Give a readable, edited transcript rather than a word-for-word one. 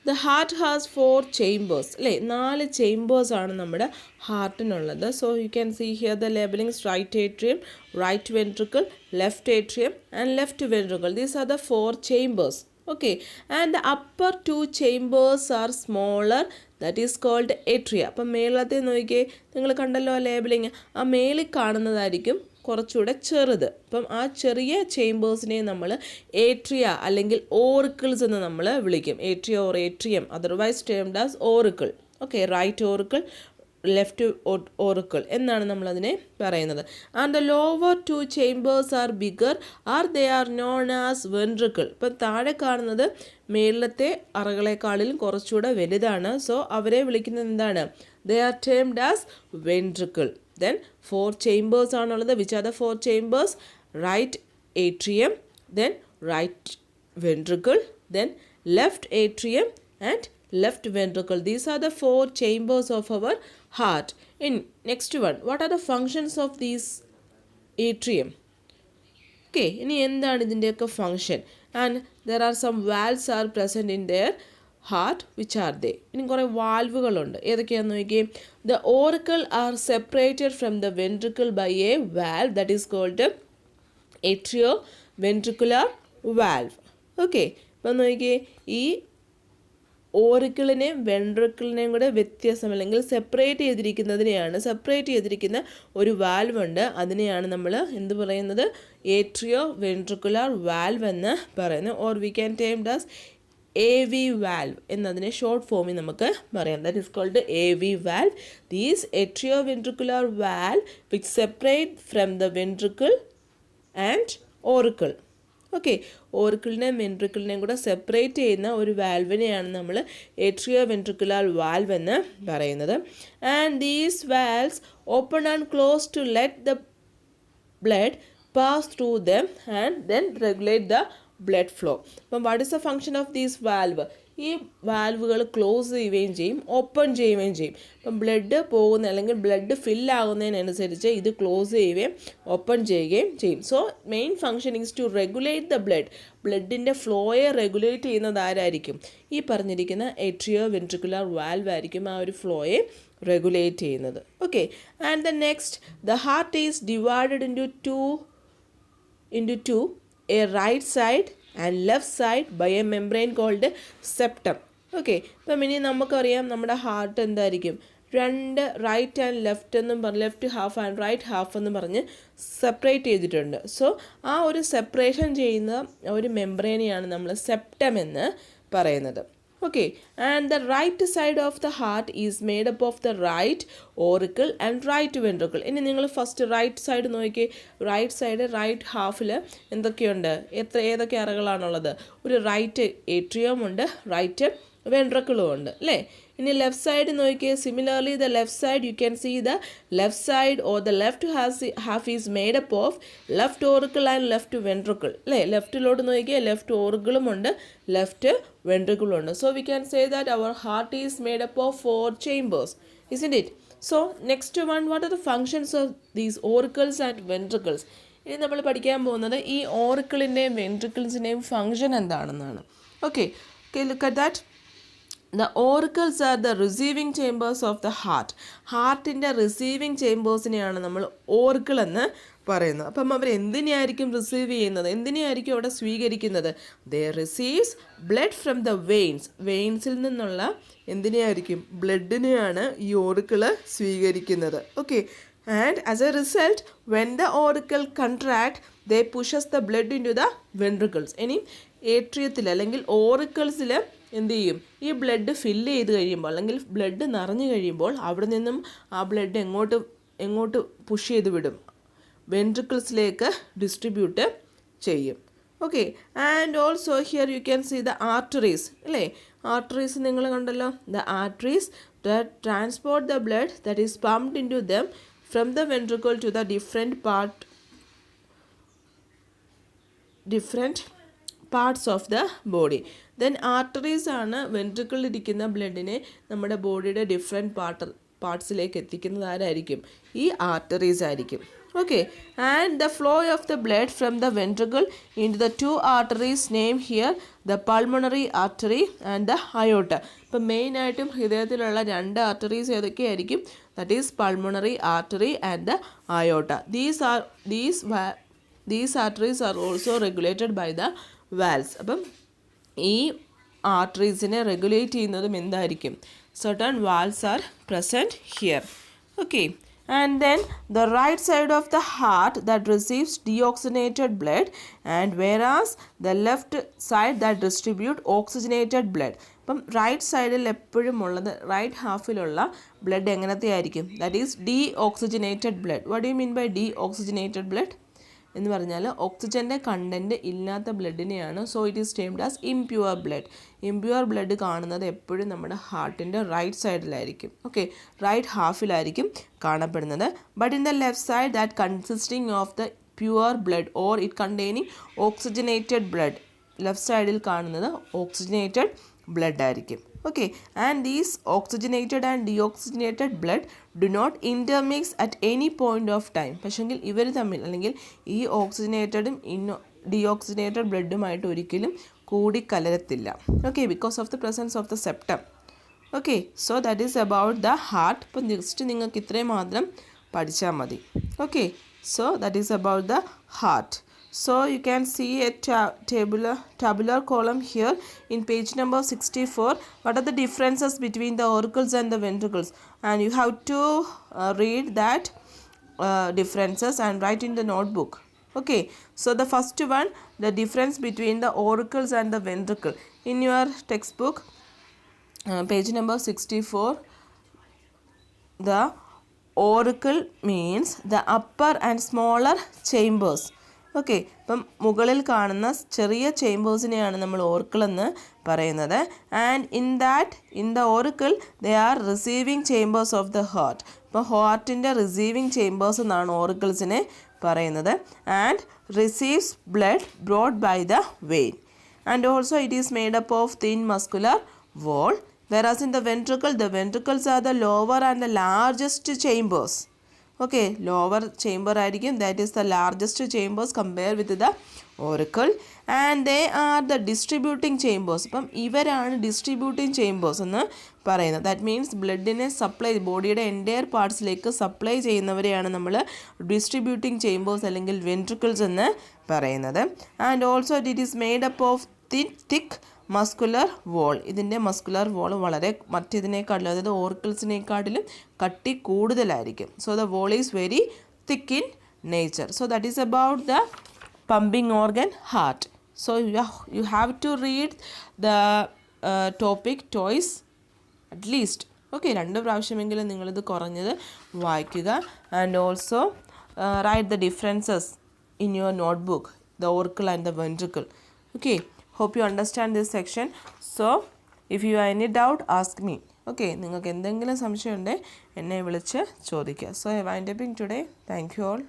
The heart has 4 chambers അല്ലേ, 4 chambers ആണ് നമ്മുടെ ഹാർട്ടിനുള്ളത്. So you can see here the labelings right atrium, right ventricle, left atrium and left ventricle. These are the 4 chambers. Okay, and the upper 2 chambers are smaller, that is called atria. അപ്പം മേളത്തെ നോക്കിയേ, നിങ്ങൾ കണ്ടല്ലോ ആ labelling, ആ മേളിൽ കാണുന്നതായിരിക്കും കുറച്ചുകൂടെ ചെറുത്. അപ്പം ആ ചെറിയ ചേമ്പേഴ്സിനെ നമ്മൾ ഏട്രിയ അല്ലെങ്കിൽ ഓറിക്കിൾസ് എന്ന് നമ്മൾ വിളിക്കും. Atria or atrium, otherwise termed as auricle. Okay, right auricle, left auricle എന്നാണ് നമ്മളതിനെ പറയുന്നത്. And the lower 2 chambers are bigger are they are known as ventricle. ഇപ്പം താഴെ കാണുന്നത് മേളത്തെ അറകളെക്കാളിലും കുറച്ചുകൂടെ വലുതാണ്. സോ അവരെ വിളിക്കുന്നത് എന്താണ്? They are termed as ventricle. Then 4 chambers ആണുള്ളത്. Which are the 4 chambers? Right atrium, then right ventricle, then left atrium and left ventricle. These are the 4 chambers of our heart. In next one, what are the functions of these atrium? Okay, ഇനി എന്താണ് ഇതിൻ്റെയൊക്കെ function? And there are some valves are present in their heart. Which are they? ഇനി കുറേ വാൽവുകളുണ്ട്. ഏതൊക്കെയാണെന്ന് നോക്കിയേ. The auricle are separated from the ventricle by a valve that is called atrioventricular valve. Okay, ഇപ്പം നോക്കിയേ, ഈ ഓറിക്കിളിനെയും വെൻട്രിക്കിളിനെയും കൂടെ വ്യത്യാസം അല്ലെങ്കിൽ സെപ്പറേറ്റ് ചെയ്തിരിക്കുന്ന ഒരു വാൽവ് ഉണ്ട്. അതിനെയാണ് നമ്മൾ എന്ത് പറയുന്നത്? ഏട്രിയോ വെൻട്രിക്കുലർ വാൽവ് എന്ന് പറയുന്നത്. Or we can termed as AV valve എന്നതിനെ ഷോർട്ട് ഫോമിൽ നമുക്ക് പറയാം. That is called AV valve. These atrioventricular valve which separate from the ventricle and auricle. Okay, ഓറിക്കിളിനെയും വെൻട്രിക്കിളിനെയും കൂടെ സെപ്പറേറ്റ് ചെയ്യുന്ന ഒരു വാൽവിനെയാണ് നമ്മൾ ഏട്രിയോ വെൻട്രിക്കുലർ വാൽവ് എന്ന് പറയുന്നത്. And these valves open and close to let the blood pass through them and then regulate the blood flow. അപ്പം what is the function of these valve? ഈ വാൽവുകൾ ക്ലോസ് ചെയ്യുകയും ചെയ്യും, ഓപ്പൺ ചെയ്യുകയും ചെയ്യും. അപ്പം ബ്ലഡ് പോകുന്ന അല്ലെങ്കിൽ ബ്ലഡ് ഫില്ലാകുന്നതിനനുസരിച്ച് ഇത് ക്ലോസ് ചെയ്യുകയും ഓപ്പൺ ചെയ്യുകയും ചെയ്യും. So main function is to regulate the ബ്ലഡിൻ്റെ ഫ്ലോയെ റെഗുലേറ്റ് ചെയ്യുന്നത് ആരായിരിക്കും? ഈ പറഞ്ഞിരിക്കുന്ന ഏട്രിയോ വെൻട്രിക്കുലർ വാൽവ് ആയിരിക്കും ആ ഒരു ഫ്ലോയെ റെഗുലേറ്റ് ചെയ്യുന്നത്. Okay, and the next, the heart is divided into two, a right side and left side by a membrane called septum. Okay, ഇപ്പം ഇനി നമുക്കറിയാം നമ്മുടെ ഹാർട്ട് എന്തായിരിക്കും? 2 റൈറ്റ് ആൻഡ് ലെഫ്റ്റ് എന്നും പറഞ്ഞ്, left half and right half എന്ന് പറഞ്ഞ് separate ചെയ്തിട്ടുണ്ട്. സോ ആ ഒരു സെപ്പറേഷൻ ചെയ്യുന്ന ഒരു മെംബ്രെയിനെയാണ് നമ്മൾ സെപ്റ്റം എന്ന് പറയുന്നത്. Okay, and the right side of the heart is made up of the right auricle and right ventricle. ഇനി നിങ്ങൾ ഫസ്റ്റ് റൈറ്റ് സൈഡ് നോക്കി. റൈറ്റ് സൈഡ് റൈറ്റ് ഹാഫിൽ എന്തൊക്കെയുണ്ട്? ഏതൊക്കെ അറകളാണുള്ളത്? ഒരു റൈറ്റ് ഏട്രിയം ഉണ്ട്, റൈറ്റ് വെൻട്രിക്കിളും ഉണ്ട് അല്ലേ. ഇനി ലെഫ്റ്റ് സൈഡ് നോക്കിയേ. Similarly the left side you can see the left side or the left half is made up of left auricle and left ventricle അല്ലേ. ലെഫ്റ്റിലോട്ട് നോക്കിയാൽ ലെഫ്റ്റ് ഓറിക്കിളും ഉണ്ട്, ലെഫ്റ്റ് വെൻട്രിക്കിളും ഉണ്ട്. So we can say that our heart is made up of 4 chambers, isn't it? So next one, what are the functions of these auricles and ventricles? ഇനി നമ്മൾ പഠിക്കാൻ പോകുന്നത് ഈ ഓറിക്കിളിൻ്റെയും വെൻട്രിക്കിൾസിൻ്റെയും ഫങ്ഷൻ എന്താണെന്നാണ്. Okay, look at that. The auricles are the receiving chambers of the heart. ഹാർട്ടിൻ്റെ receiving ചേമ്പേഴ്സിനെയാണ് നമ്മൾ auricle എന്ന് പറയുന്നത്. അപ്പം അവർ എന്തിനെയായിരിക്കും റിസീവ് ചെയ്യുന്നത്? എന്തിനെയായിരിക്കും അവിടെ സ്വീകരിക്കുന്നത്? ദേ റിസീവ്സ് ബ്ലഡ് ഫ്രം ദ വെയിൻസിൽ നിന്നുള്ള എന്തിനെയായിരിക്കും? ബ്ലഡിനെയാണ് ഈ ഓറിക്കിൾ സ്വീകരിക്കുന്നത്. Okay, and as a result when the auricle contract they pushes the blood into the ventricles. ഇനി ഏട്രിയത്തിൽ അല്ലെങ്കിൽ ഓറിക്കിൾസിൽ എന്ത് ചെയ്യും? ഈ ബ്ലഡ് ഫില്ല് ചെയ്ത് കഴിയുമ്പോൾ അല്ലെങ്കിൽ ബ്ലഡ് നിറഞ്ഞു കഴിയുമ്പോൾ അവിടെ നിന്നും ആ ബ്ലഡ് എങ്ങോട്ട് പുഷ് ചെയ്ത് വിടും? വെൻട്രിക്കിൾസിലേക്ക് ഡിസ്ട്രിബ്യൂട്ട് ചെയ്യും. Okay, and also here you can see the arteries അല്ലേ. ആർട്ടറീസ് നിങ്ങൾ കണ്ടല്ലോ. The arteries that transport the blood that is pumped into them from the ventricle to the different parts of the body. Then arteries ആണ് വെൻട്രിക്കിളിൽ ഇരിക്കുന്ന ബ്ലഡിനെ നമ്മുടെ ബോഡിയുടെ different പാർട്സിലേക്ക് എത്തിക്കുന്നത് ആരായിരിക്കും? ഈ ആർട്ടറീസ് ആയിരിക്കും. Okay, and the flow of the blood from the ventricle into the two arteries named here the pulmonary artery and the aorta. ഇപ്പം മെയിനായിട്ടും ഹൃദയത്തിലുള്ള രണ്ട് ആർട്ടറീസ് ഏതൊക്കെയായിരിക്കും? That is pulmonary artery and the aorta. These arteries are also regulated by the valves. അപ്പം ഈ ആർട്ടറീസിനെ regulate ചെയ്യുന്നതും എന്തായിരിക്കും? Certain valves are present here. Okay. And then the right side of the heart that receives deoxygenated blood, and whereas the left side that distribute oxygenated blood. അപ്പം right സൈഡിൽ എപ്പോഴും ഉള്ളത് right ഹാഫിലുള്ള blood എങ്ങനത്തെ ആയിരിക്കും? That is deoxygenated blood. What do you mean by deoxygenated blood എന്ന് പറഞ്ഞാൽ ഓക്സിജൻ്റെ കണ്ടൻറ്റ് ഇല്ലാത്ത ബ്ലഡിനെയാണ്. So it is termed as impure blood. Impure blood കാണുന്നത് എപ്പോഴും നമ്മുടെ ഹാർട്ടിൻ്റെ റൈറ്റ് സൈഡിലായിരിക്കും. ഓക്കെ, റൈറ്റ് ഹാഫിലായിരിക്കും കാണപ്പെടുന്നത്. But in the left side that consisting of the pure blood or it containing oxygenated blood, left സൈഡിൽ കാണുന്നത് ഓക്സിജനേറ്റഡ് ബ്ലഡ് ആയിരിക്കും. Okay, and these oxygenated and deoxygenated blood do not intermix at any point of time. പക്ഷെങ്കിൽ ഇവർ തമ്മിൽ അല്ലെങ്കിൽ ഈ ഓക്സിജനേറ്റഡും deoxygenated ബ്ലഡുമായിട്ട് ഒരിക്കലും കൂടിക്കലരത്തില്ല. Okay, because of the presence of the septum. Okay, so that is about the heart. ഇപ്പം just നിങ്ങൾക്ക് ഇത്രയും മാത്രം പഠിച്ചാൽ മതി. Okay, so that is about the heart. So you can see a tabular column here in page number 64. What are the differences between the auricles and the ventricles? And you have to read that differences and write in the notebook. Okay, so the first one, the difference between the auricles and the ventricle. In your textbook, page number 64, the auricle means the upper and smaller chambers. ഓക്കെ, ഇപ്പം മുകളിൽ കാണുന്ന ചെറിയ ചേമ്പേഴ്സിനെയാണ് നമ്മൾ auricle എന്ന് പറയുന്നത്. And in the auricle they are receiving chambers of the heart. ഇപ്പോൾ ഹാർട്ടിൻ്റെ റിസീവിങ് ചേമ്പേഴ്സ് എന്നാണ് ഓർക്കിൾസിനെ പറയുന്നത്. And receives blood brought by the vein. And also it is made up of thin muscular wall. Whereas in the ventricles are the lower and the largest chambers. Okay, lower chamber ആയിരിക്കും, that is the largest chambers compared with the auricle, and they are the distributing chambers. അപ്പം ഇവരാണ് distributing chambers എന്ന് പറയുന്നത്. ദാറ്റ് മീൻസ് ബ്ലഡിനെ supply ബോഡിയുടെ entire പാർട്സിലേക്ക് സപ്ലൈ ചെയ്യുന്നവരെയാണ് നമ്മൾ ഡിസ്ട്രിബ്യൂട്ടിംഗ് ചേമ്പേഴ്സ് അല്ലെങ്കിൽ വെൻട്രിക്കിൾസ് എന്ന് പറയുന്നത്. And also it is made up of thick muscular wall. ഇതിൻ്റെ മസ്കുലർ വോൾ വളരെ മറ്റേതിനേക്കാട്ടിലും, അതായത് ഓർക്കിൾസിനേക്കാട്ടിലും കട്ടി കൂടുതലായിരിക്കും. So the wall is very thick in nature. So that is about the pumping organ heart. So you have to read the topic twice at least. Okay, 2 പ്രാവശ്യമെങ്കിലും നിങ്ങളിത് കുറഞ്ഞത് വായിക്കുക. And also write the differences in your notebook, the auricle and the ventricle. Okay, hope you understand this section. So if you have any doubt, ask me. Okay, നിങ്ങൾക്ക് എന്തെങ്കിലും സംശയം ഉണ്ടെങ്കിൽ എന്നെ വിളിച്ച് ചോദിക്കുക. So I am winding up today. Thank you all.